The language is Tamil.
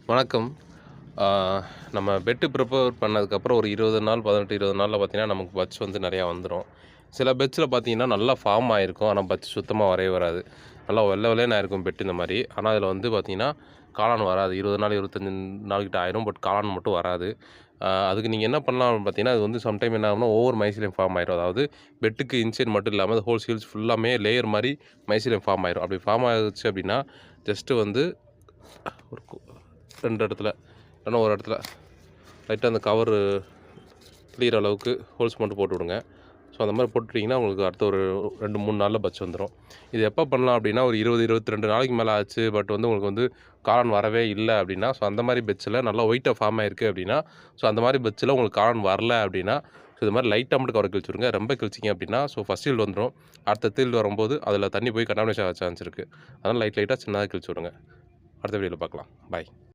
வணக்கம். ஆ நம்ம பெட்டு ப்ரிப்பேர் பண்ணதுக்கப்புறம் ஒரு 20 நாள், 18, 20 நாள்ல பார்த்தீங்கன்னா, நமக்கு பட்ஸ் வந்து நெறையா வந்துரும். சில பெட்ஸில பார்த்தீங்கன்னா, நல்லா ஃபார்ம் ஆயிருக்கும். ஆனா, பட்ஸ் சுத்தமா வரவே வராது. நல்லா வெள்ள வெள்ளேன்னு ஆயிருக்கும் பெட் இந்த மாரி. ஆனா, அதில வந்து பார்த்தீங்கன்னா, காளான் வராது. 20 நாள், 25 நாள் கிட்ட ஆயிரும். பட் காளான் மட்டும் வராது. அதுக்கு நீங்க என்ன பண்ணலாம் பார்த்தீங்கன்னா, அது வந்து சம்டைம் என்ன ஆகும்னா, ஓவர் மைசிலியம் ஃபார்ம் ஆயிரும். அதாவது பெட்டுக்கு இன்சைட் மட்டும் இல்லாம, அது ஹோல்ஸ் ஹீல்ஸ் ஃபுல்லாமே லேயர் மாரி மைசிலியம் ஃபார்ம் ஆயிரும். அப்படி ஃபார்ம் ஆயிருச்சு அப்படின்னா, ஜஸ்ட்டு வந்து ஒரு 2 இடத்துல, இல்லன்னா ஒரு இடத்துல லைட்டா அந்த கவரு கிளியிற அளவுக்கு ஹோல்ஸ் மட்டும் போட்டு விடுங்க. ஸோ, அந்த மாரி போட்டுட்டீங்கன்னா, உங்களுக்கு அடுத்த ஒரு 2, 3 நாள்ல பட்ஸ் வந்துரும். இது எப்போ பண்ணலாம் அப்படின்னா, ஒரு 20, 22 நாளைக்கு மேல ஆச்சு. பட் வந்து உங்களுக்கு வந்து காளான் வரவே இல்ல அப்படின்னா, ஸோ அந்த மாரி பெட்ஸில நல்லா ஒயிட்டா ஃபார்ம் ஆயிருக்கு அப்படின்னா, ஸோ அந்த மாரி பெட்ஸில உங்களுக்கு காளான் வரல அப்படின்னா, ஸோ இது மாரி லைட்டா மட்டும் கவர கிழிச்சு விடுங்க. ரொம்ப கிழிச்சிங்க அப்படின்னா, ஸோ ஃபர்ஸ்ட் ஈல்டு வந்துரும். அடுத்த ஈல்டு வரும்போது அதில தண்ணி போய் கன்டாமினேஷன் ஆக சான்ஸ் இருக்கு. அதனால லைட்டா சின்னதா கிழிச்சு விடுங்க. அடுத்த வீடியோல பார்க்கலாம். பாய்.